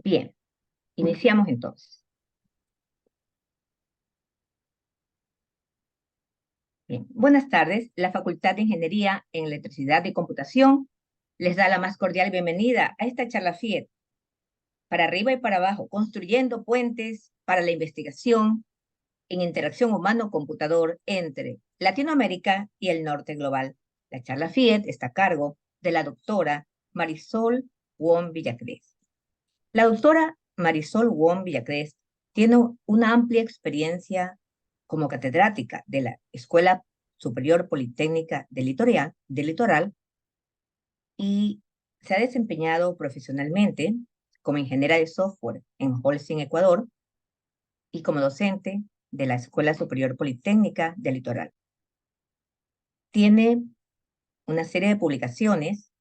Bien, iniciamos entonces. Bien, buenas tardes. La Facultad de Ingeniería en Electricidad y Computación les da la más cordial bienvenida a esta charla FIET, para arriba y para abajo, construyendo puentes para la investigación en interacción humano-computador entre Latinoamérica y el norte global. La charla FIET está a cargo de la doctora Marisol Wong Villacrés. La doctora Marisol Wong Villacrés tiene una amplia experiencia como catedrática de la Escuela Superior Politécnica del Litoral y se ha desempeñado profesionalmente como ingeniera de software en Holcim, Ecuador, y como docente de la Escuela Superior Politécnica del Litoral. Tiene una serie de publicaciones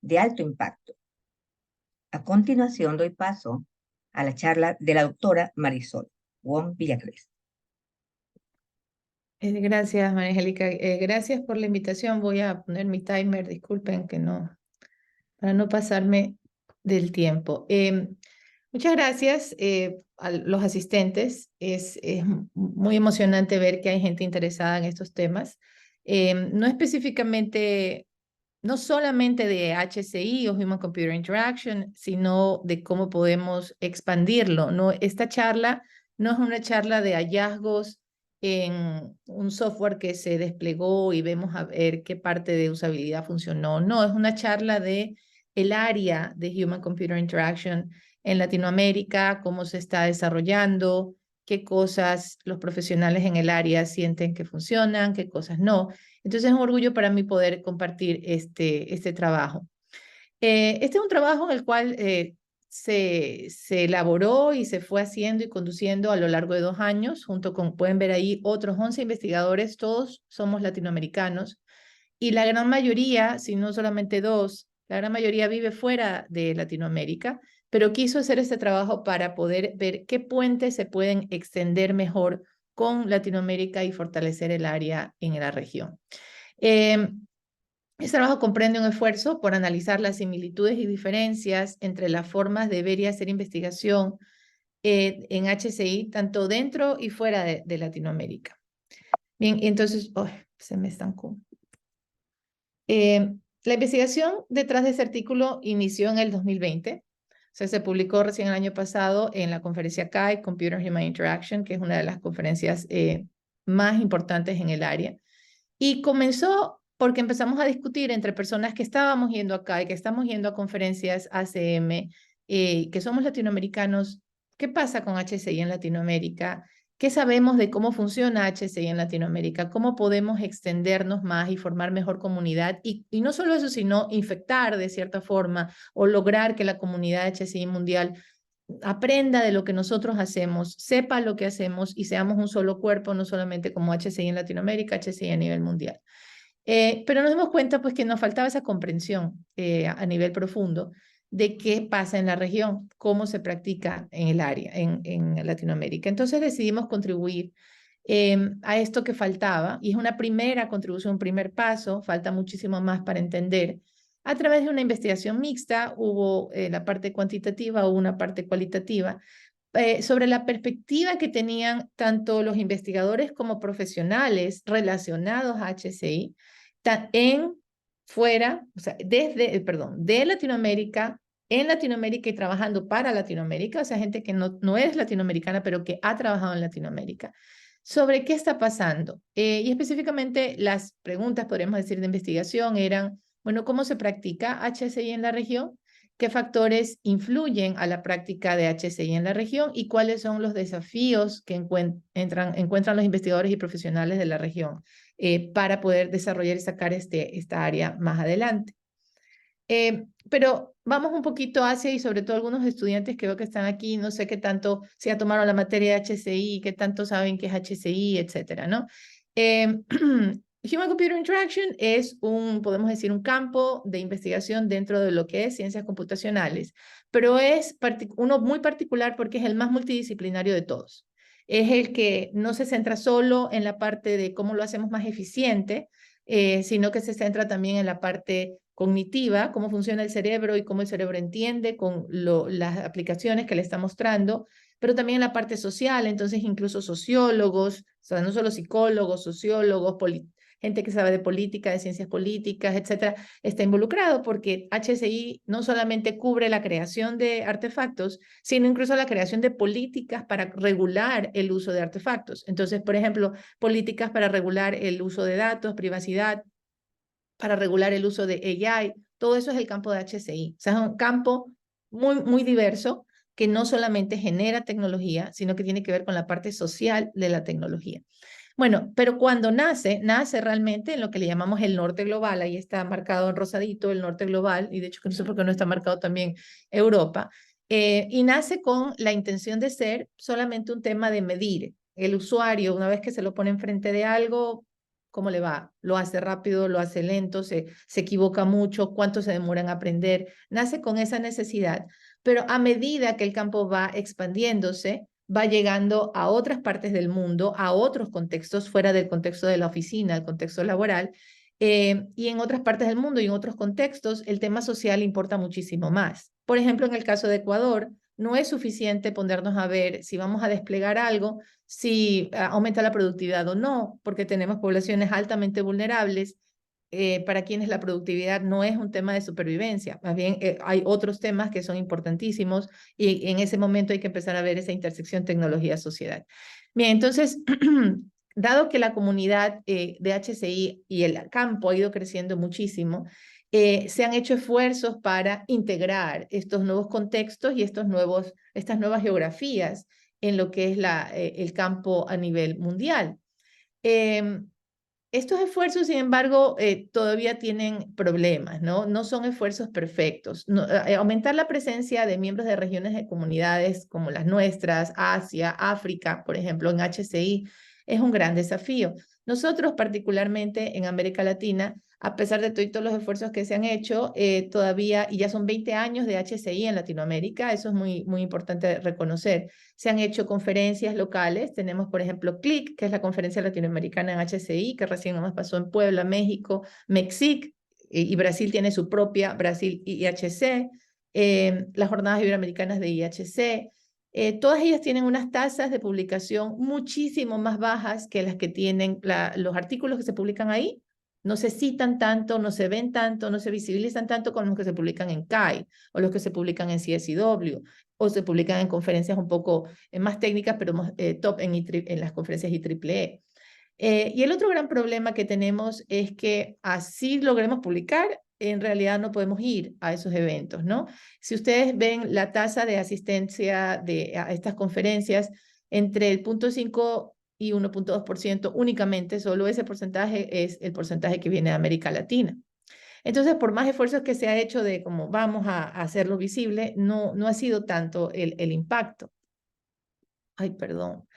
de alto impacto. A continuación doy paso a la charla de la doctora Marisol Wong Villacrés. Gracias, María Angélica. Gracias por la invitación. Voy a poner mi timer, disculpen que no, para no pasarme del tiempo. Muchas gracias a los asistentes. Es muy emocionante ver que hay gente interesada en estos temas. No específicamente, no solamente de HCI o Human Computer Interaction, sino de cómo podemos expandirlo. No, esta charla no es una charla de hallazgos en un software que se desplegó y vemos a ver qué parte de usabilidad funcionó. No, es una charla de el área de Human Computer Interaction en Latinoamérica, cómo se está desarrollando, qué cosas los profesionales en el área sienten que funcionan, qué cosas no. Entonces es un orgullo para mí poder compartir este trabajo. Este es un trabajo en el cual se elaboró y se fue haciendo y conduciendo a lo largo de 2 años, junto con, pueden ver ahí, otros 11 investigadores, todos somos latinoamericanos, y la gran mayoría, si no solamente 2, la gran mayoría vive fuera de Latinoamérica, pero quiso hacer este trabajo para poder ver qué puentes se pueden extender mejor con Latinoamérica y fortalecer el área en la región. Este trabajo comprende un esfuerzo por analizar las similitudes y diferencias entre las formas de ver y hacer investigación en HCI, tanto dentro y fuera de Latinoamérica. Bien, entonces, se me estancó. La investigación detrás de ese artículo inició en el 2020. O sea, se publicó recién el año pasado en la conferencia CHI, Computer Human Interaction, que es una de las conferencias más importantes en el área. Y comenzó porque empezamos a discutir entre personas que estábamos yendo acá y que estamos yendo a conferencias ACM, que somos latinoamericanos, ¿qué pasa con HCI en Latinoamérica? ¿Qué sabemos de cómo funciona HCI en Latinoamérica? ¿Cómo podemos extendernos más y formar mejor comunidad? Y no solo eso, sino infectar de cierta forma o lograr que la comunidad HCI mundial aprenda de lo que nosotros hacemos, sepa lo que hacemos y seamos un solo cuerpo, no solamente como HCI en Latinoamérica, HCI a nivel mundial. Pero nos dimos cuenta pues que nos faltaba esa comprensión a nivel profundo de qué pasa en la región, cómo se practica en el área, en Latinoamérica. Entonces decidimos contribuir a esto que faltaba, y es una primera contribución, un primer paso, falta muchísimo más para entender. A través de una investigación mixta, hubo la parte cuantitativa, hubo una parte cualitativa, sobre la perspectiva que tenían tanto los investigadores como profesionales relacionados a HCI fuera, o sea, de Latinoamérica, en Latinoamérica y trabajando para Latinoamérica, o sea, gente que no es latinoamericana, pero que ha trabajado en Latinoamérica, sobre qué está pasando. Y específicamente las preguntas, podríamos decir, de investigación eran, bueno, ¿cómo se practica HCI en la región? ¿Qué factores influyen a la práctica de HCI en la región y cuáles son los desafíos que encuentran los investigadores y profesionales de la región para poder desarrollar y sacar esta área más adelante? Pero vamos un poquito hacia, y sobre todo algunos estudiantes que veo que están aquí, no sé qué tanto, si ya tomaron la materia de HCI, qué tanto saben qué es HCI, etcétera, ¿no? Human Computer Interaction es podemos decir, un campo de investigación dentro de lo que es ciencias computacionales, pero es uno muy particular porque es el más multidisciplinario de todos. Es el que no se centra solo en la parte de cómo lo hacemos más eficiente, sino que se centra también en la parte cognitiva, cómo funciona el cerebro y cómo el cerebro entiende con las aplicaciones que le está mostrando, pero también en la parte social, entonces incluso sociólogos, o sea, no solo psicólogos, sociólogos, gente que sabe de política, de ciencias políticas, etcétera, está involucrado porque HCI no solamente cubre la creación de artefactos, sino incluso la creación de políticas para regular el uso de artefactos. Entonces, por ejemplo, políticas para regular el uso de datos, privacidad, para regular el uso de AI, todo eso es el campo de HCI. O sea, es un campo muy diverso que no solamente genera tecnología, sino que tiene que ver con la parte social de la tecnología. Bueno, pero cuando nace realmente en lo que le llamamos el norte global, ahí está marcado en rosadito el norte global, y de hecho que no sé por qué no está marcado también Europa, y nace con la intención de ser solamente un tema de medir. El usuario, una vez que se lo pone enfrente de algo, ¿cómo le va? Lo hace rápido, lo hace lento, se equivoca mucho, cuánto se demora en aprender. Nace con esa necesidad, pero a medida que el campo va expandiéndose, va llegando a otras partes del mundo, a otros contextos fuera del contexto de la oficina, el contexto laboral, y en otras partes del mundo y en otros contextos, el tema social importa muchísimo más. Por ejemplo, en el caso de Ecuador, no es suficiente ponernos a ver si vamos a desplegar algo, si aumenta la productividad o no, porque tenemos poblaciones altamente vulnerables para quienes la productividad no es un tema de supervivencia, más bien hay otros temas que son importantísimos y en ese momento hay que empezar a ver esa intersección tecnología-sociedad. Bien, entonces, dado que la comunidad de HCI y el campo ha ido creciendo muchísimo, se han hecho esfuerzos para integrar estos nuevos contextos y estas nuevas geografías en lo que es el campo a nivel mundial. Estos esfuerzos, sin embargo, todavía tienen problemas, ¿no? No son esfuerzos perfectos. Aumentar la presencia de miembros de regiones de comunidades como las nuestras, Asia, África, por ejemplo, en HCI, es un gran desafío. Nosotros, particularmente en América Latina, a pesar de todos los esfuerzos que se han hecho, todavía, y ya son 20 años de HCI en Latinoamérica, eso es muy importante reconocer. Se han hecho conferencias locales, tenemos por ejemplo CLIC, que es la conferencia latinoamericana en HCI, que recién nomás pasó en Puebla, México, MEXIC, y Brasil tiene su propia, Brasil IHC, las jornadas iberoamericanas de IHC, todas ellas tienen unas tasas de publicación muchísimo más bajas que las que tienen los artículos que se publican ahí. No se citan tanto, no se ven tanto, no se visibilizan tanto como los que se publican en CAI o los que se publican en CSIW o se publican en conferencias un poco más técnicas, pero más top en las conferencias IEEE. Y el otro gran problema que tenemos es que así logremos publicar, en realidad no podemos ir a esos eventos, ¿no? Si ustedes ven la tasa de asistencia a estas conferencias, entre el 0.5 y 1.2% únicamente, solo ese porcentaje es el porcentaje que viene de América Latina. Entonces, por más esfuerzos que se ha hecho de cómo vamos a hacerlo visible, no ha sido tanto el impacto. Ay, perdón.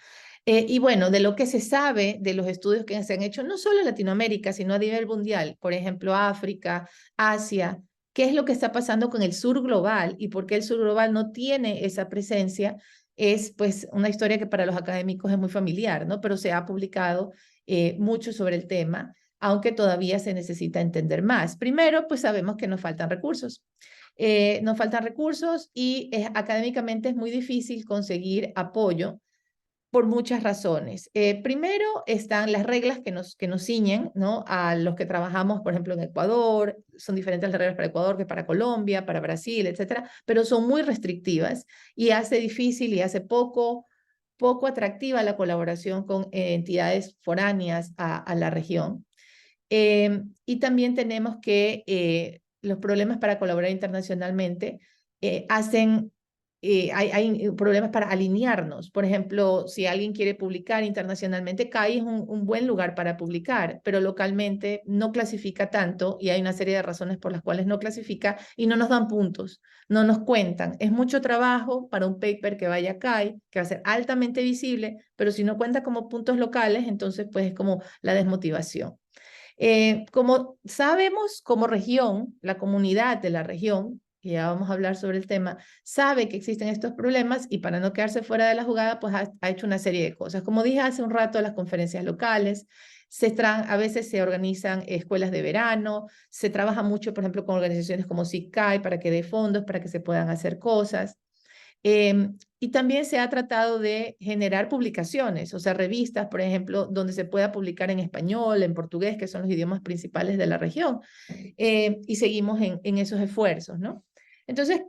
Y bueno, de lo que se sabe de los estudios que se han hecho, no solo en Latinoamérica, sino a nivel mundial, por ejemplo, África, Asia, qué es lo que está pasando con el sur global y por qué el sur global no tiene esa presencia, es pues una historia que para los académicos es muy familiar, ¿no? Pero se ha publicado mucho sobre el tema, aunque todavía se necesita entender más. Primero, pues sabemos que nos faltan recursos. Nos faltan recursos y académicamente es muy difícil conseguir apoyo por muchas razones. Primero están las reglas que nos ciñen, ¿no? A los que trabajamos, por ejemplo, en Ecuador, son diferentes las reglas para Ecuador que para Colombia, para Brasil, etcétera, pero son muy restrictivas y hace difícil y hace poco atractiva la colaboración con entidades foráneas a la región. Y también tenemos que los problemas para colaborar internacionalmente hay problemas para alinearnos. Por ejemplo, si alguien quiere publicar internacionalmente, CAI es un buen lugar para publicar, pero localmente no clasifica tanto y hay una serie de razones por las cuales no clasifica y no nos dan puntos, no nos cuentan. Es mucho trabajo para un paper que vaya a CAI, que va a ser altamente visible, pero si no cuenta como puntos locales, entonces pues es como la desmotivación. Como sabemos, como región, la comunidad de la región, que ya vamos a hablar sobre el tema, sabe que existen estos problemas y para no quedarse fuera de la jugada, pues ha hecho una serie de cosas. Como dije hace un rato, las conferencias locales, A veces se organizan escuelas de verano, se trabaja mucho, por ejemplo, con organizaciones como SICAI para que dé fondos, para que se puedan hacer cosas. Y también se ha tratado de generar publicaciones, o sea, revistas, por ejemplo, donde se pueda publicar en español, en portugués, que son los idiomas principales de la región. Y seguimos en esos esfuerzos, ¿no? Entonces,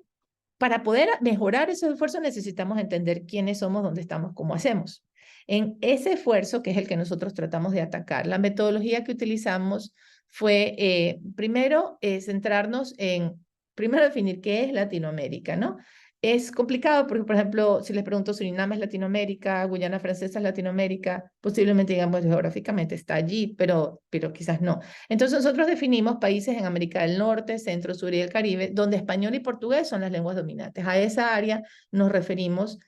para poder mejorar esos esfuerzos necesitamos entender quiénes somos, dónde estamos, cómo hacemos. En ese esfuerzo, que es el que nosotros tratamos de atacar, la metodología que utilizamos fue, primero, centrarnos en, primero definir qué es Latinoamérica, ¿no? Es complicado porque, por ejemplo, si les pregunto, Surinam es Latinoamérica, Guyana Francesa es Latinoamérica, posiblemente digamos geográficamente está allí, pero quizás no. Entonces nosotros definimos países en América del Norte, Centro, Sur y el Caribe, donde español y portugués son las lenguas dominantes. A esa área nos referimos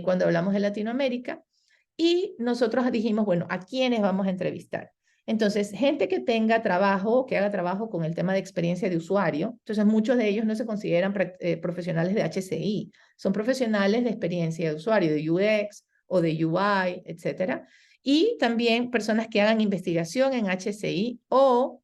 cuando hablamos de Latinoamérica y nosotros dijimos, bueno, ¿a quiénes vamos a entrevistar? Entonces, gente que tenga trabajo, que haga trabajo con el tema de experiencia de usuario. Entonces, muchos de ellos no se consideran profesionales de HCI, son profesionales de experiencia de usuario, de UX o de UI, etcétera. Y también personas que hagan investigación en HCI o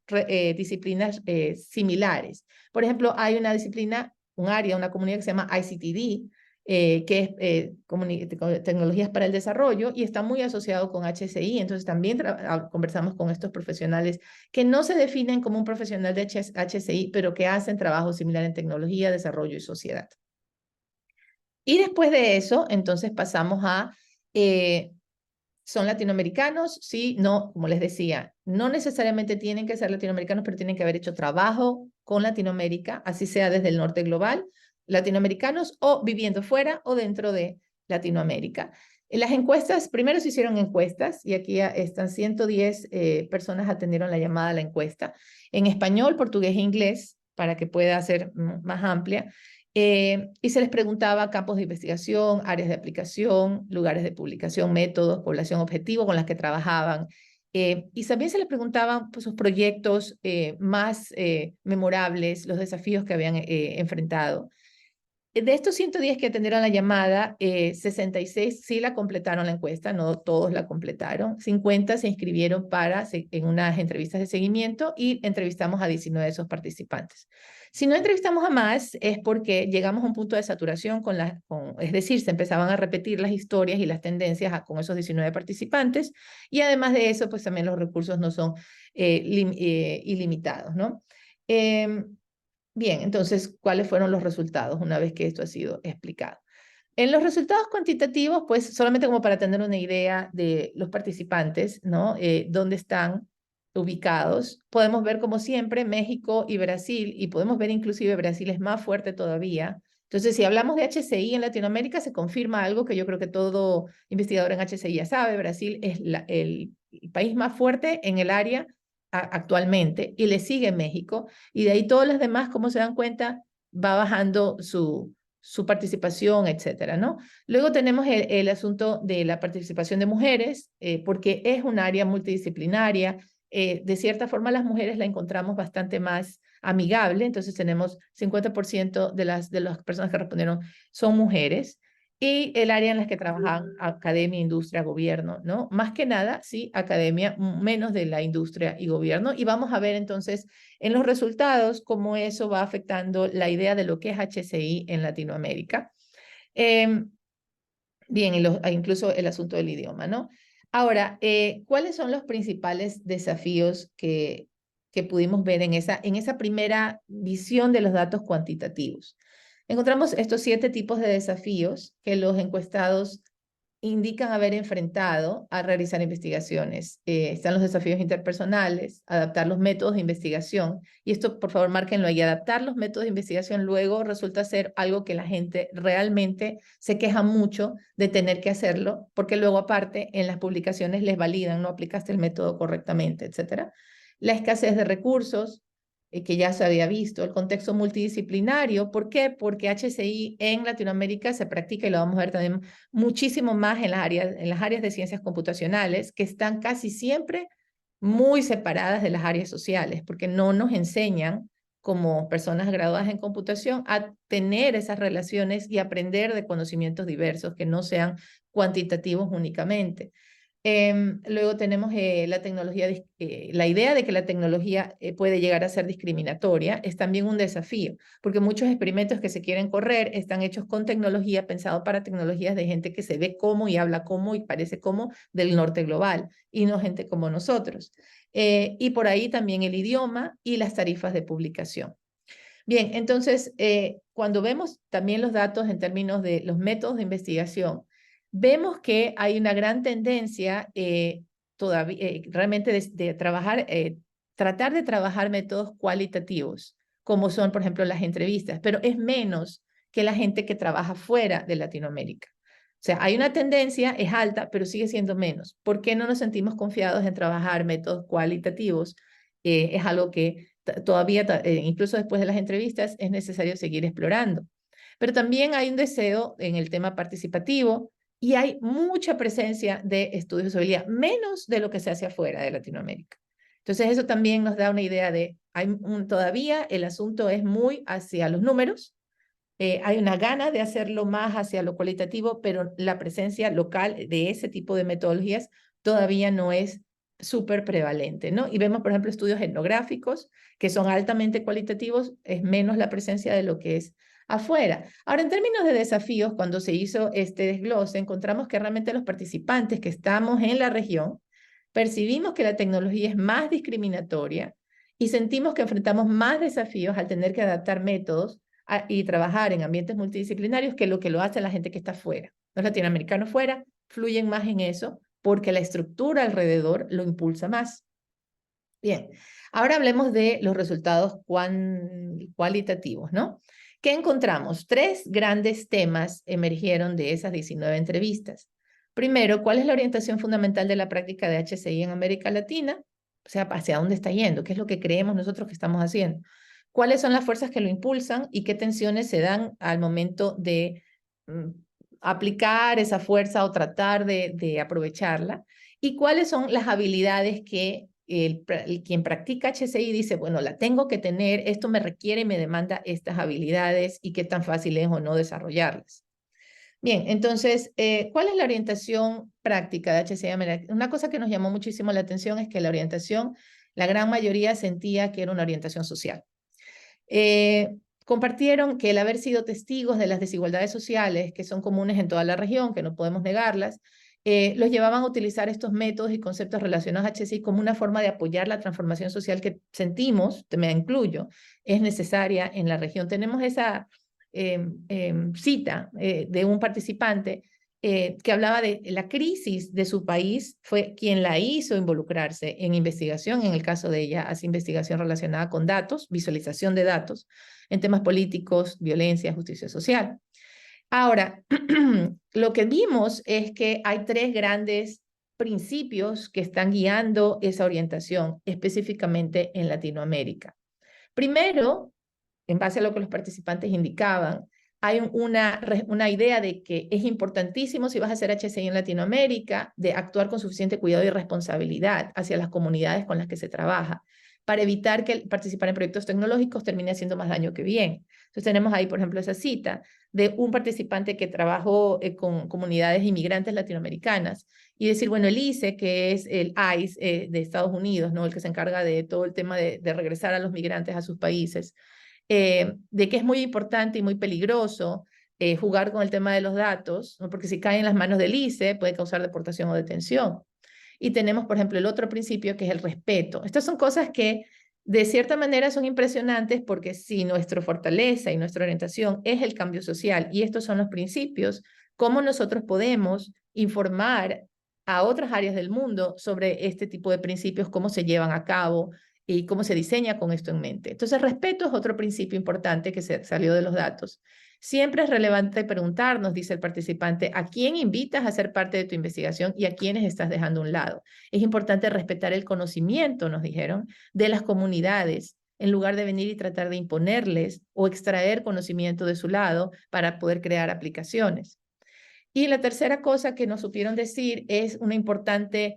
disciplinas similares. Por ejemplo, hay una disciplina, un área, una comunidad que se llama ICTD, que es tecnologías para el desarrollo y está muy asociado con HCI. Entonces también conversamos con estos profesionales que no se definen como un profesional de HCI, pero que hacen trabajo similar en tecnología, desarrollo y sociedad. Y después de eso, entonces pasamos a, ¿son latinoamericanos? Sí, no, como les decía, no necesariamente tienen que ser latinoamericanos, pero tienen que haber hecho trabajo con Latinoamérica, así sea desde el norte global, latinoamericanos o viviendo fuera o dentro de Latinoamérica. En las encuestas, primero se hicieron encuestas y aquí están 110 personas atendieron la llamada a la encuesta en español, portugués e inglés para que pueda ser más amplia. Y se les preguntaba campos de investigación, áreas de aplicación, lugares de publicación, métodos, población objetivo con las que trabajaban. Y también se les preguntaban pues, sus proyectos más memorables, los desafíos que habían enfrentado. De estos 110 que atendieron la llamada, 66 sí la completaron la encuesta, no todos la completaron. 50 se inscribieron en unas entrevistas de seguimiento y entrevistamos a 19 de esos participantes. Si no entrevistamos a más es porque llegamos a un punto de saturación es decir, se empezaban a repetir las historias y las tendencias con esos 19 participantes y además de eso, pues también los recursos no son ilimitados, ¿no? Bien, entonces, ¿cuáles fueron los resultados una vez que esto ha sido explicado? En los resultados cuantitativos, pues solamente como para tener una idea de los participantes, ¿no? Dónde están ubicados, podemos ver como siempre México y Brasil, y podemos ver inclusive Brasil es más fuerte todavía. Entonces, si hablamos de HCI en Latinoamérica, se confirma algo que yo creo que todo investigador en HCI ya sabe, Brasil es el país más fuerte en el área actualmente, y le sigue México, y de ahí todas las demás, como se dan cuenta, va bajando su participación, etcétera, ¿no? Luego tenemos el asunto de la participación de mujeres, porque es un área multidisciplinaria. De cierta forma, las mujeres la encontramos bastante más amigable, entonces tenemos 50% de las personas que respondieron son mujeres. Y el área en la que trabajan academia, industria, gobierno, ¿no? Más que nada, sí, academia, menos de la industria y gobierno. Y vamos a ver entonces en los resultados cómo eso va afectando la idea de lo que es HCI en Latinoamérica. Bien, incluso el asunto del idioma, ¿no? Ahora, ¿cuáles son los principales desafíos que pudimos ver en esa primera visión de los datos cuantitativos? Encontramos estos 7 tipos de desafíos que los encuestados indican haber enfrentado al realizar investigaciones. Están los desafíos interpersonales, adaptar los métodos de investigación, y esto por favor márquenlo ahí, adaptar los métodos de investigación luego resulta ser algo que la gente realmente se queja mucho de tener que hacerlo, porque luego aparte en las publicaciones les validan, no aplicaste el método correctamente, etcétera. La escasez de recursos, que ya se había visto, el contexto multidisciplinario. ¿Por qué? Porque HCI en Latinoamérica se practica, y lo vamos a ver también muchísimo más en las áreas de ciencias computacionales, que están casi siempre muy separadas de las áreas sociales, porque no nos enseñan como personas graduadas en computación a tener esas relaciones y aprender de conocimientos diversos que no sean cuantitativos únicamente. Luego tenemos la tecnología, la idea de que la tecnología puede llegar a ser discriminatoria es también un desafío, porque muchos experimentos que se quieren correr están hechos con tecnología, pensados para tecnologías de gente que se ve como y habla como y parece como del norte global, y no gente como nosotros. Y por ahí también el idioma y las tarifas de publicación. Bien, entonces, cuando vemos también los datos en términos de los métodos de investigación, vemos que hay una gran tendencia todavía, realmente de trabajar, tratar de trabajar métodos cualitativos, como son, por ejemplo, las entrevistas, pero es menos que la gente que trabaja fuera de Latinoamérica. O sea, hay una tendencia, es alta, pero sigue siendo menos. ¿Por qué no nos sentimos confiados en trabajar métodos cualitativos? Es algo que todavía, incluso después de las entrevistas, es necesario seguir explorando. Pero también hay un deseo en el tema participativo y hay mucha presencia de estudios de usabilidad, menos de lo que se hace afuera de Latinoamérica. Entonces, eso también nos da una idea de, todavía el asunto es muy hacia los números, hay una gana de hacerlo más hacia lo cualitativo, pero la presencia local de ese tipo de metodologías todavía no es súper prevalente, ¿no? Y vemos, por ejemplo, estudios etnográficos que son altamente cualitativos, es menos la presencia de lo que es afuera. Ahora, en términos de desafíos, cuando se hizo este desglose, encontramos que realmente los participantes que estamos en la región percibimos que la tecnología es más discriminatoria y sentimos que enfrentamos más desafíos al tener que adaptar métodos y trabajar en ambientes multidisciplinarios que lo hace la gente que está fuera. Los latinoamericanos fuera fluyen más en eso porque la estructura alrededor lo impulsa más. Bien, ahora hablemos de los resultados cualitativos, ¿no? ¿Qué encontramos? 3 grandes temas emergieron de esas 19 entrevistas. Primero, ¿cuál es la orientación fundamental de la práctica de HCI en América Latina? O sea, ¿hacia dónde está yendo? ¿Qué es lo que creemos nosotros que estamos haciendo? ¿Cuáles son las fuerzas que lo impulsan y qué tensiones se dan al momento de aplicar esa fuerza o tratar de aprovecharla? ¿Y cuáles son las habilidades que quien practica HCI dice, bueno, la tengo que tener, esto me requiere y me demanda estas habilidades y qué tan fácil es o no desarrollarlas? Bien, entonces, ¿cuál es la orientación práctica de HCI? Una cosa que nos llamó muchísimo la atención es que la orientación, la gran mayoría sentía que era una orientación social. Compartieron que el haber sido testigos de las desigualdades sociales que son comunes en toda la región, que no podemos negarlas, los llevaban a utilizar estos métodos y conceptos relacionados a HCI como una forma de apoyar la transformación social que sentimos, me incluyo, es necesaria en la región. Tenemos esa cita de un participante que hablaba de la crisis de su país, fue quien la hizo involucrarse en investigación, en el caso de ella, hace investigación relacionada con datos, visualización de datos, en temas políticos, violencia, justicia social. Ahora, lo que vimos es que hay 3 grandes principios que están guiando esa orientación, específicamente en Latinoamérica. Primero, en base a lo que los participantes indicaban, hay una idea de que es importantísimo, si vas a hacer HCI en Latinoamérica, de actuar con suficiente cuidado y responsabilidad hacia las comunidades con las que se trabaja, para evitar que participar en proyectos tecnológicos termine haciendo más daño que bien. Entonces tenemos ahí, por ejemplo, esa cita de un participante que trabajó con comunidades inmigrantes latinoamericanas y decir, bueno, el ICE, que es el ICE de Estados Unidos, ¿no? El que se encarga de todo el tema de regresar a los migrantes a sus países, de que es muy importante y muy peligroso jugar con el tema de los datos, ¿no? Porque si cae en las manos del ICE puede causar deportación o detención. Y tenemos, por ejemplo, el otro principio que es el respeto. Estas son cosas que de cierta manera son impresionantes porque si nuestra fortaleza y nuestra orientación es el cambio social y estos son los principios, ¿cómo nosotros podemos informar a otras áreas del mundo sobre este tipo de principios, cómo se llevan a cabo y cómo se diseña con esto en mente? Entonces, respeto es otro principio importante que salió de los datos. Siempre es relevante preguntarnos, dice el participante, a quién invitas a ser parte de tu investigación y a quiénes estás dejando a un lado. Es importante respetar el conocimiento, nos dijeron, de las comunidades, en lugar de venir y tratar de imponerles o extraer conocimiento de su lado para poder crear aplicaciones. Y la tercera cosa que nos supieron decir es una importante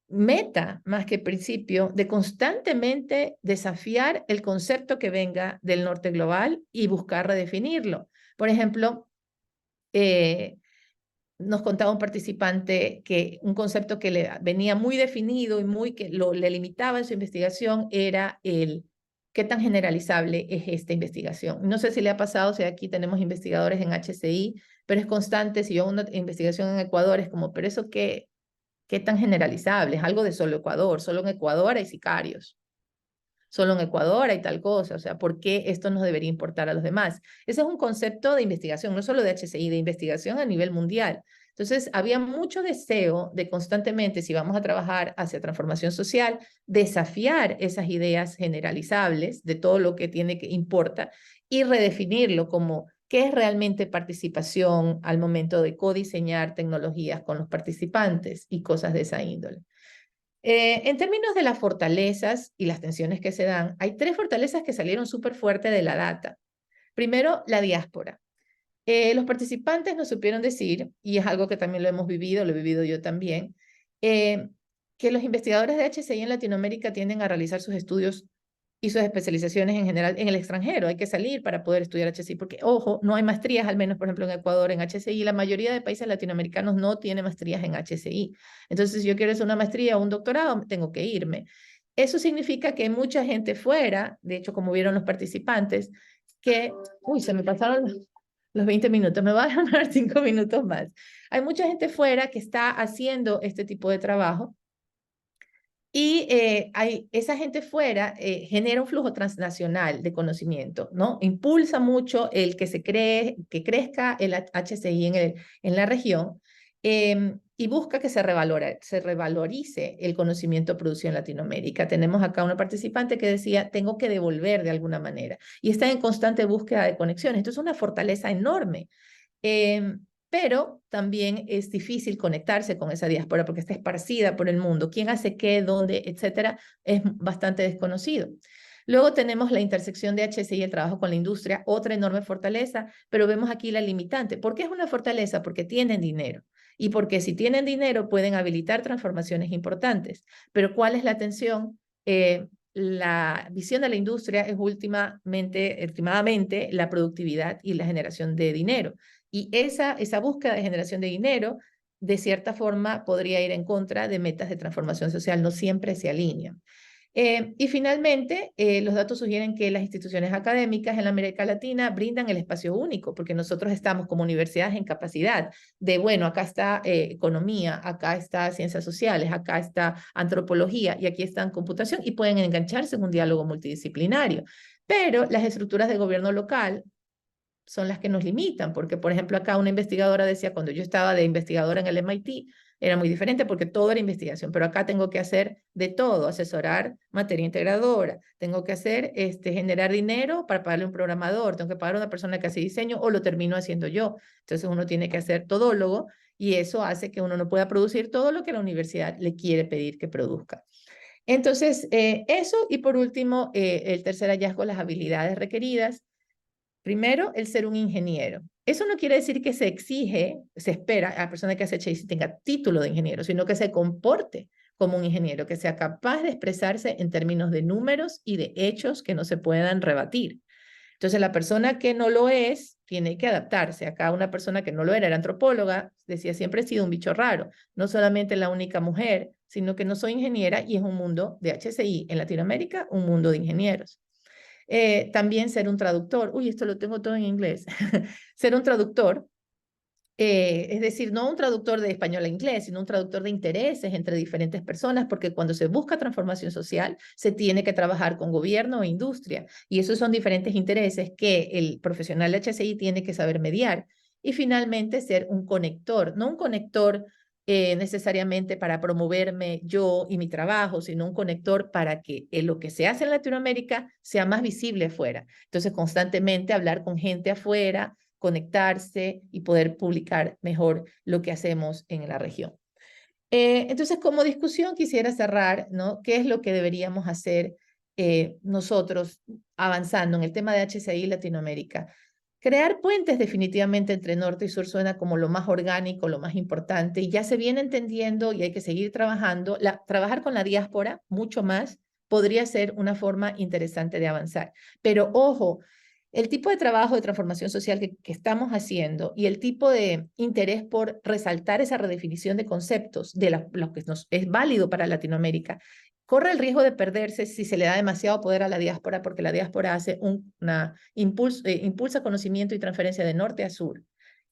meta, más que principio, de constantemente desafiar el concepto que venga del norte global y buscar redefinirlo. Por ejemplo, nos contaba un participante que un concepto que le venía muy definido y muy que le limitaba en su investigación era el qué tan generalizable es esta investigación. No sé si le ha pasado, si aquí tenemos investigadores en HCI, pero es constante. Si yo hago una investigación en Ecuador, es como, pero eso qué tan generalizable, es algo de solo en Ecuador hay sicarios. Solo en Ecuador hay tal cosa, o sea, ¿por qué esto nos debería importar a los demás? Ese es un concepto de investigación, no solo de HCI, de investigación a nivel mundial. Entonces, había mucho deseo de constantemente, si vamos a trabajar hacia transformación social, desafiar esas ideas generalizables de todo lo que tiene que importa y redefinirlo como qué es realmente participación al momento de codiseñar tecnologías con los participantes y cosas de esa índole. En términos de las fortalezas y las tensiones que se dan, hay tres fortalezas que salieron súper fuerte de la data. Primero, la diáspora. Los participantes nos supieron decir, y es algo que también lo hemos vivido, lo he vivido yo también, eh, que los investigadores de HCI en Latinoamérica tienden a realizar sus estudios y sus especializaciones en general en el extranjero. Hay que salir para poder estudiar HCI, porque, ojo, no hay maestrías, al menos, por ejemplo, en Ecuador, en HCI. La mayoría de países latinoamericanos no tiene maestrías en HCI. Entonces, si yo quiero hacer una maestría o un doctorado, tengo que irme. Eso significa que hay mucha gente fuera, de hecho, como vieron los participantes, que, uy, se me pasaron los 20 minutos, me va a demorar 5 minutos más. Hay mucha gente fuera que está haciendo este tipo de trabajo y esa gente fuera genera un flujo transnacional de conocimiento, ¿no? Impulsa mucho el que que crezca el HCI en la región y busca que se revalorice el conocimiento producido en Latinoamérica. Tenemos acá una participante que decía, tengo que devolver de alguna manera y está en constante búsqueda de conexiones. Esto es una fortaleza enorme. Pero también es difícil conectarse con esa diáspora porque está esparcida por el mundo. ¿Quién hace qué, dónde, etcétera? Es bastante desconocido. Luego tenemos la intersección de HCI y el trabajo con la industria, otra enorme fortaleza, pero vemos aquí la limitante. ¿Por qué es una fortaleza? Porque tienen dinero. Y porque si tienen dinero pueden habilitar transformaciones importantes. Pero ¿cuál es la tensión? La visión de la industria es últimamente la productividad y la generación de dinero. Y esa búsqueda de generación de dinero, de cierta forma, podría ir en contra de metas de transformación social, no siempre se alinean. Y finalmente, los datos sugieren que las instituciones académicas en la América Latina brindan el espacio único, porque nosotros estamos como universidades en capacidad de, bueno, acá está economía, acá está ciencias sociales, acá está antropología y aquí está en computación y pueden engancharse en un diálogo multidisciplinario. Pero las estructuras de gobierno local son las que nos limitan, porque por ejemplo acá una investigadora decía, cuando yo estaba de investigadora en el MIT, era muy diferente porque todo era investigación, pero acá tengo que hacer de todo, asesorar materia integradora, tengo que hacer, generar dinero para pagarle a un programador, tengo que pagar a una persona que hace diseño o lo termino haciendo yo. Entonces uno tiene que hacer todólogo y eso hace que uno no pueda producir todo lo que la universidad le quiere pedir que produzca. Entonces, eso y por último, el tercer hallazgo, las habilidades requeridas. Primero, el ser un ingeniero. Eso no quiere decir que se exige, se espera a la persona que hace HIC tenga título de ingeniero, sino que se comporte como un ingeniero, que sea capaz de expresarse en términos de números y de hechos que no se puedan rebatir. Entonces, la persona que no lo es tiene que adaptarse. Acá una persona que no lo era antropóloga, decía, siempre he sido un bicho raro, no solamente la única mujer, sino que no soy ingeniera y es un mundo de HCI en Latinoamérica, un mundo de ingenieros. También ser un traductor. Uy, esto lo tengo todo en inglés. Ser un traductor, es decir, no un traductor de español a inglés, sino un traductor de intereses entre diferentes personas, porque cuando se busca transformación social, se tiene que trabajar con gobierno e industria. Y esos son diferentes intereses que el profesional de HCI tiene que saber mediar. Y finalmente, ser un conector, no un conector necesariamente para promoverme yo y mi trabajo, sino un conector para que lo que se hace en Latinoamérica sea más visible afuera. Entonces, constantemente hablar con gente afuera, conectarse y poder publicar mejor lo que hacemos en la región. Entonces, como discusión, quisiera cerrar, ¿no? ¿Qué es lo que deberíamos hacer nosotros avanzando en el tema de HCI y Latinoamérica? Crear puentes definitivamente entre norte y sur suena como lo más orgánico, lo más importante, y ya se viene entendiendo y hay que seguir trabajando. Trabajar con la diáspora mucho más podría ser una forma interesante de avanzar. Pero ojo, el tipo de trabajo de transformación social que estamos haciendo y el tipo de interés por resaltar esa redefinición de conceptos de lo que es válido para Latinoamérica, corre el riesgo de perderse si se le da demasiado poder a la diáspora, porque la diáspora hace impulsa conocimiento y transferencia de norte a sur.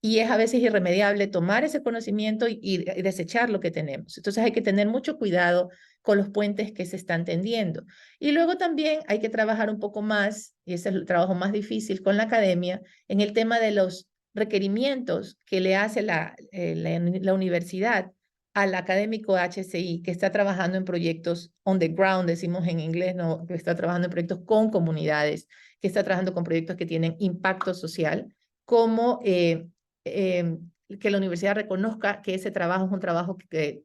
Y es a veces irremediable tomar ese conocimiento y desechar lo que tenemos. Entonces hay que tener mucho cuidado con los puentes que se están tendiendo. Y luego también hay que trabajar un poco más, y ese es el trabajo más difícil con la academia, en el tema de los requerimientos que le hace la universidad al académico HCI que está trabajando en proyectos on the ground, decimos en inglés, ¿no? Que está trabajando en proyectos con comunidades, que está trabajando con proyectos que tienen impacto social, como que la universidad reconozca que ese trabajo es un trabajo que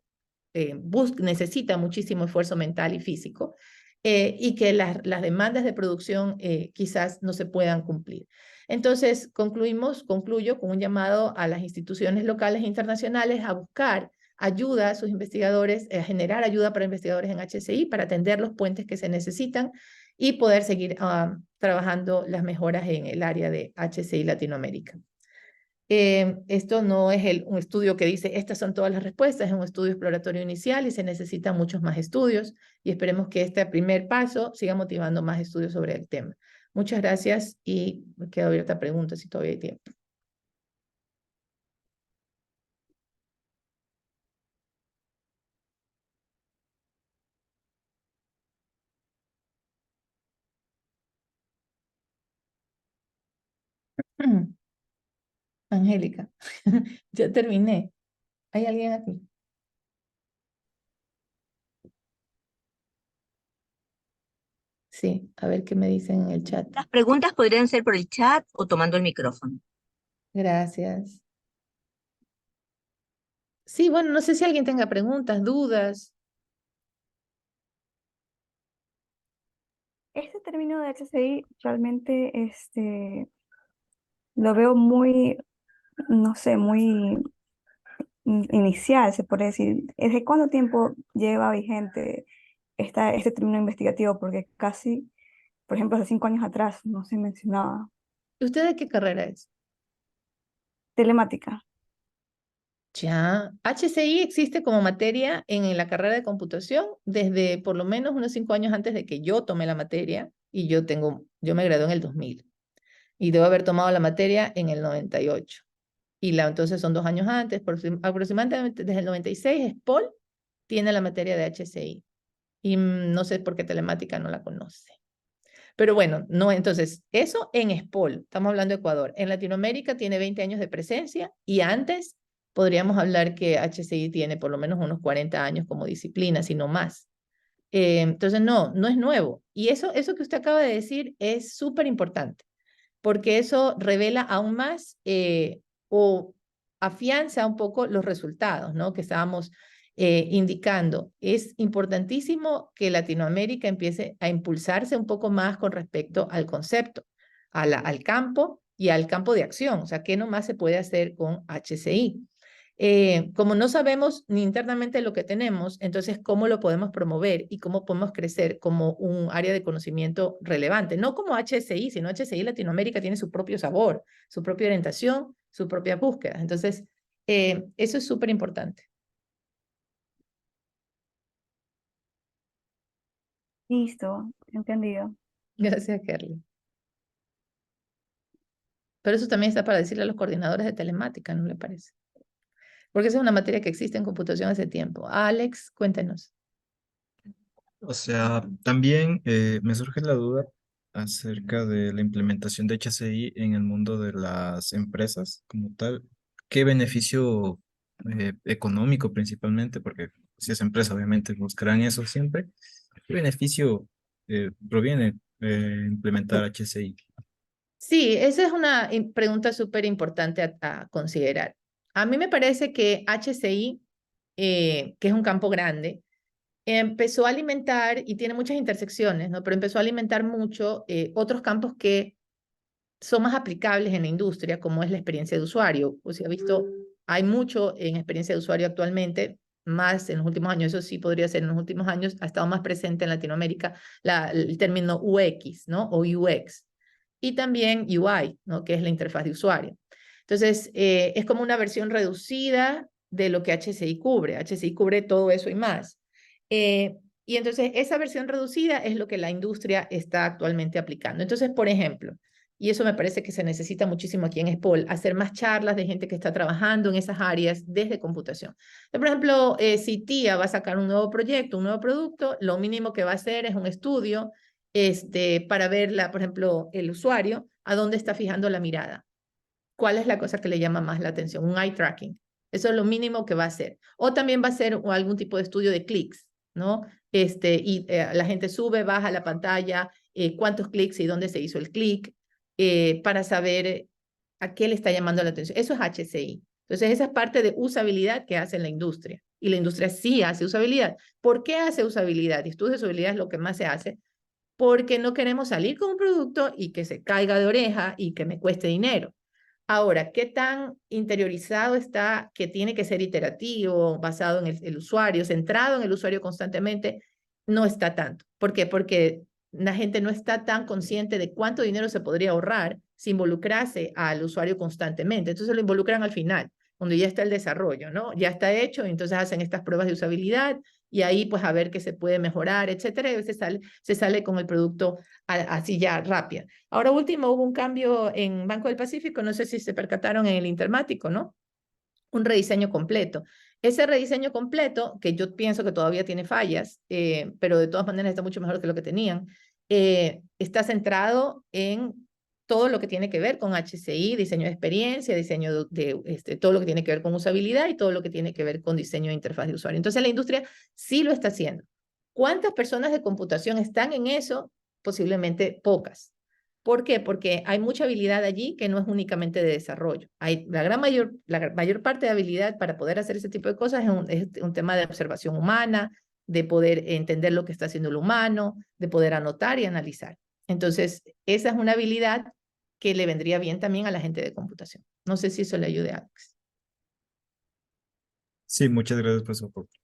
necesita muchísimo esfuerzo mental y físico, y que las demandas de producción quizás no se puedan cumplir. Entonces, concluyo con un llamado a las instituciones locales e internacionales a buscar ayuda a sus investigadores, a generar ayuda para investigadores en HCI para atender los puentes que se necesitan y poder seguir trabajando las mejoras en el área de HCI Latinoamérica. Esto no es un estudio que dice estas son todas las respuestas, es un estudio exploratorio inicial y se necesitan muchos más estudios y esperemos que este primer paso siga motivando más estudios sobre el tema. Muchas gracias y me quedo abierta a preguntas si todavía hay tiempo. Angélica, ya terminé. ¿Hay alguien aquí? Sí, a ver qué me dicen en el chat. Las preguntas podrían ser por el chat o tomando el micrófono. Gracias. Sí, bueno, no sé si alguien tenga preguntas, dudas. Este término de HCI realmente lo veo muy, no sé, muy inicial, se puede decir. ¿Desde cuánto tiempo lleva vigente este término investigativo? Porque casi, por ejemplo, hace 5 años atrás no se mencionaba. ¿Usted de qué carrera es? Telemática. Ya, HCI existe como materia en la carrera de computación desde por lo menos unos 5 años antes de que yo tomé la materia y yo me gradué en el 2000 y debo haber tomado la materia en el 98. Entonces son 2 años antes, aproximadamente desde el 96, SPOL tiene la materia de HCI y no sé por qué telemática no la conoce. Pero bueno, no, entonces, eso en SPOL, estamos hablando de Ecuador. En Latinoamérica tiene 20 años de presencia y antes podríamos hablar que HCI tiene por lo menos unos 40 años como disciplina, si no más. Entonces, no es nuevo. Y eso que usted acaba de decir es súper importante, porque eso revela aún más o afianza un poco los resultados, ¿no? Que estábamos indicando. Es importantísimo que Latinoamérica empiece a impulsarse un poco más con respecto al concepto, al campo y al campo de acción. O sea, ¿qué nomás se puede hacer con HCI? Como no sabemos ni internamente lo que tenemos, entonces, ¿cómo lo podemos promover y cómo podemos crecer como un área de conocimiento relevante? No como HCI, sino HCI Latinoamérica tiene su propio sabor, su propia orientación, su propia búsqueda. Entonces, eso es súper importante. Listo, entendido. Gracias, Kerly. Pero eso también está para decirle a los coordinadores de telemática, ¿no le parece? Porque esa es una materia que existe en computación hace tiempo. Alex, cuéntenos. O sea, también me surge la duda acerca de la implementación de HCI en el mundo de las empresas como tal. ¿Qué beneficio económico principalmente? Porque si es empresa, obviamente buscarán eso siempre. ¿Qué beneficio proviene implementar HCI? Sí, esa es una pregunta súper importante a considerar. A mí me parece que HCI, que es un campo grande, empezó a alimentar, y tiene muchas intersecciones, ¿no? Pero empezó a alimentar mucho otros campos que son más aplicables en la industria, como es la experiencia de usuario. O sea, ha visto, hay mucho en experiencia de usuario actualmente, más en los últimos años, eso sí podría ser en los últimos años, ha estado más presente en Latinoamérica el término UX, ¿no? O UX. y también UI, ¿no? Que es la interfaz de usuario. Entonces, es como una versión reducida de lo que HCI cubre. HCI cubre todo eso y más. Y entonces, esa versión reducida es lo que la industria está actualmente aplicando. Entonces, por ejemplo, y eso me parece que se necesita muchísimo aquí en SPOL, hacer más charlas de gente que está trabajando en esas áreas desde computación. Por ejemplo, si TIA va a sacar un nuevo proyecto, un nuevo producto, lo mínimo que va a hacer es un estudio para ver, por ejemplo, el usuario, a dónde está fijando la mirada. ¿Cuál es la cosa que le llama más la atención? Un eye tracking. Eso es lo mínimo que va a hacer. O también va a ser algún tipo de estudio de clics, ¿no? La gente sube, baja la pantalla, cuántos clics y dónde se hizo el clic, para saber a qué le está llamando la atención. Eso es HCI. Entonces, esa es parte de usabilidad que hace la industria. Y la industria sí hace usabilidad. ¿Por qué hace usabilidad? Y estudio de usabilidad es lo que más se hace, porque no queremos salir con un producto y que se caiga de oreja y que me cueste dinero. Ahora, ¿qué tan interiorizado está que tiene que ser iterativo, basado en el usuario, centrado en el usuario constantemente? No está tanto. ¿Por qué? Porque la gente no está tan consciente de cuánto dinero se podría ahorrar si involucrase al usuario constantemente. Entonces lo involucran al final, cuando ya está el desarrollo, ¿no? Ya está hecho, entonces hacen estas pruebas de usabilidad y ahí pues a ver qué se puede mejorar, etcétera, y a veces se sale con el producto así ya rápido. Ahora último hubo un cambio en Banco del Pacífico, no sé si se percataron en el Intermático, ¿no? Un rediseño completo. Ese rediseño completo, que yo pienso que todavía tiene fallas, pero de todas maneras está mucho mejor que lo que tenían, está centrado en todo lo que tiene que ver con HCI, diseño de experiencia, diseño todo lo que tiene que ver con usabilidad y todo lo que tiene que ver con diseño de interfaz de usuario. Entonces la industria sí lo está haciendo. ¿Cuántas personas de computación están en eso? Posiblemente pocas. ¿Por qué? Porque hay mucha habilidad allí que no es únicamente de desarrollo. Hay la mayor parte de habilidad para poder hacer ese tipo de cosas es un tema de observación humana, de poder entender lo que está haciendo el humano, de poder anotar y analizar. Entonces, esa es una habilidad que le vendría bien también a la gente de computación. No sé si eso le ayude a Alex. Sí, muchas gracias por su aporte.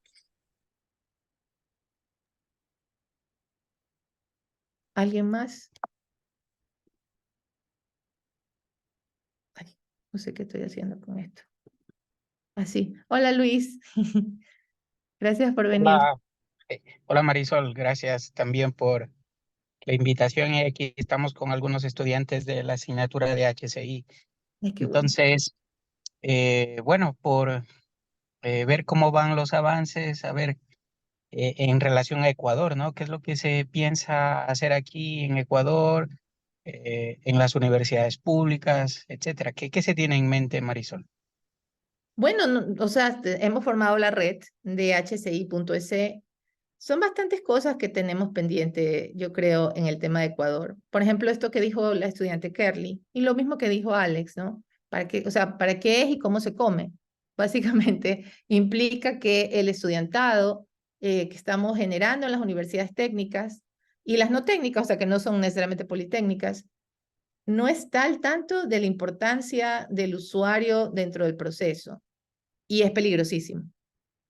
¿Alguien más? Ay, no sé qué estoy haciendo con esto. Así. Hola, Luis. Gracias por venir. Hola, hola Marisol, gracias también por la invitación. Y aquí estamos con algunos estudiantes de la asignatura de HCI. Ay, qué bueno. Entonces, bueno, por ver cómo van los avances, a ver, en relación a Ecuador, ¿no? ¿Qué es lo que se piensa hacer aquí en Ecuador, en las universidades públicas, etcétera? ¿Qué se tiene en mente, Marisol? Bueno, o sea, hemos formado la red de HCI.es. Son bastantes cosas que tenemos pendiente, yo creo, en el tema de Ecuador. Por ejemplo, esto que dijo la estudiante Kerly y lo mismo que dijo Alex, ¿no? O sea, ¿para qué es y cómo se come? Básicamente implica que el estudiantado que estamos generando en las universidades técnicas y las no técnicas, o sea, que no son necesariamente politécnicas, no está al tanto de la importancia del usuario dentro del proceso. Y es peligrosísimo,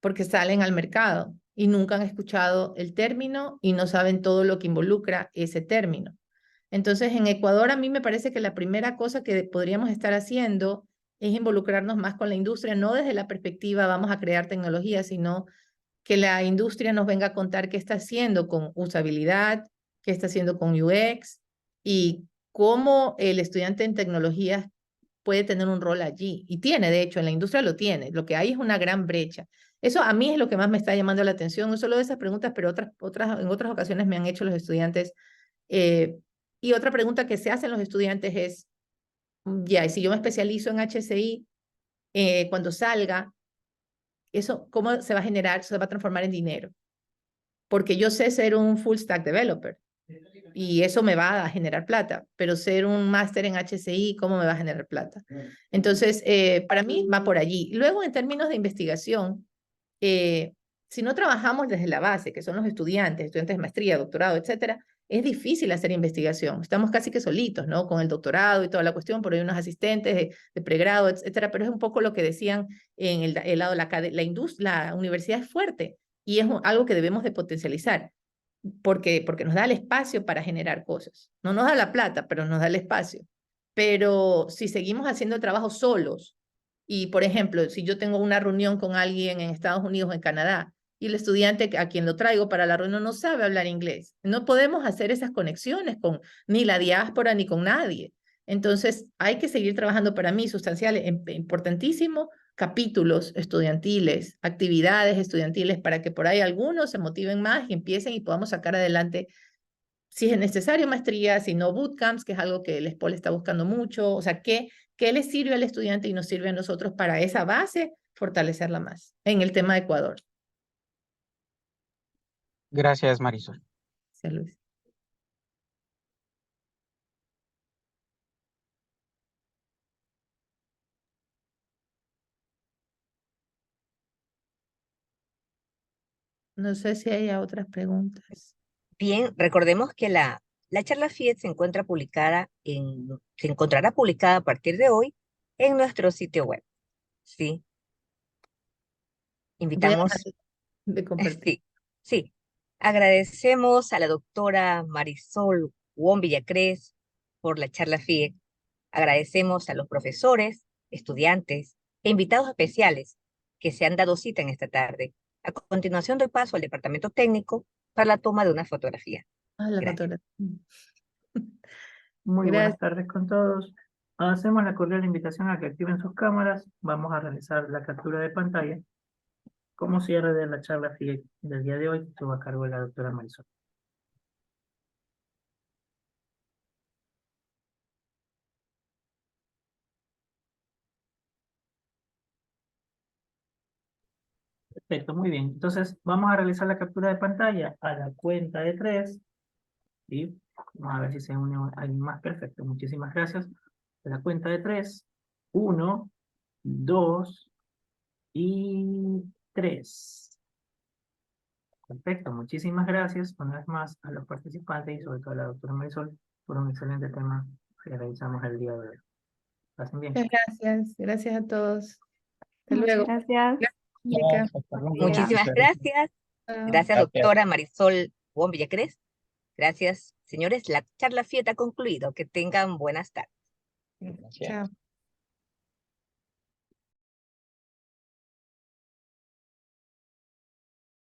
porque salen al mercado y nunca han escuchado el término y no saben todo lo que involucra ese término. Entonces, en Ecuador a mí me parece que la primera cosa que podríamos estar haciendo es involucrarnos más con la industria, no desde la perspectiva vamos a crear tecnología, sino que la industria nos venga a contar qué está haciendo con usabilidad, qué está haciendo con UX y cómo el estudiante en tecnologías puede tener un rol allí. Y tiene, de hecho, en la industria lo tiene. Lo que hay es una gran brecha. Eso a mí es lo que más me está llamando la atención, no solo de esas preguntas, pero en otras ocasiones me han hecho los estudiantes. Y otra pregunta que se hacen los estudiantes es, ya, y si yo me especializo en HCI, cuando salga, eso, ¿cómo se va a generar? Se va a transformar en dinero. Porque yo sé ser un full stack developer y eso me va a generar plata, pero ser un máster en HCI, ¿cómo me va a generar plata? Entonces, para mí va por allí. Luego, en términos de investigación, si no trabajamos desde la base, que son los estudiantes de maestría, doctorado, etcétera, es difícil hacer investigación. Estamos casi que solitos, ¿no? Con el doctorado y toda la cuestión, por ahí unos asistentes de pregrado, etcétera, pero es un poco lo que decían en el lado de la universidad es fuerte y es algo que debemos de potencializar. porque nos da el espacio para generar cosas. No nos da la plata, pero nos da el espacio. Pero si seguimos haciendo trabajo solos, y por ejemplo, si yo tengo una reunión con alguien en Estados Unidos o en Canadá, y el estudiante a quien lo traigo para la reunión no sabe hablar inglés, no podemos hacer esas conexiones con ni la diáspora ni con nadie. Entonces, hay que seguir trabajando para mí, sustanciales, importantísimo, capítulos estudiantiles, actividades estudiantiles, para que por ahí algunos se motiven más y empiecen y podamos sacar adelante, si es necesario, maestría, si no, bootcamps, que es algo que el SPOL está buscando mucho. O sea, ¿qué le sirve al estudiante y nos sirve a nosotros para esa base fortalecerla más en el tema de Ecuador? Gracias, Marisol. Gracias, Luis. No sé si hay otras preguntas. Bien, recordemos que la charla FIET se encontrará publicada a partir de hoy en nuestro sitio web. Sí, Voy a invitamos, dejar de compartir. sí, sí. Agradecemos a la doctora Marisol Wong Villacrés por la charla FIET. Agradecemos a los profesores, estudiantes e invitados especiales que se han dado cita en esta tarde. A continuación doy paso al departamento técnico para la toma de una fotografía. Ah, la Gracias. fotografía. Muy Gracias. buenas tardes con todos. Hacemos la cordial invitación a que activen sus cámaras. Vamos a realizar la captura de pantalla como cierre de la charla FIEC del día de hoy, que estuvo a cargo de la doctora Marisol. Perfecto, muy bien. Entonces, vamos a realizar la captura de pantalla a la cuenta de 3. Y vamos a ver si se une alguien más. Perfecto, muchísimas gracias. A la cuenta de 3. 1, 2 y 3. Perfecto, muchísimas gracias una vez más a los participantes y sobre todo a la doctora Marisol por un excelente tema que realizamos el día de hoy. Pasen bien. Muchas gracias. Gracias a todos. Hasta Muchas luego. gracias. Gracias, Angélica. Hasta luego. Muchísimas gracias. Chao. Gracias, Gracias. doctora Marisol Wong Villacrés. Gracias, señores. La charla FIET ha concluido. Que tengan buenas tardes. Gracias. Chao.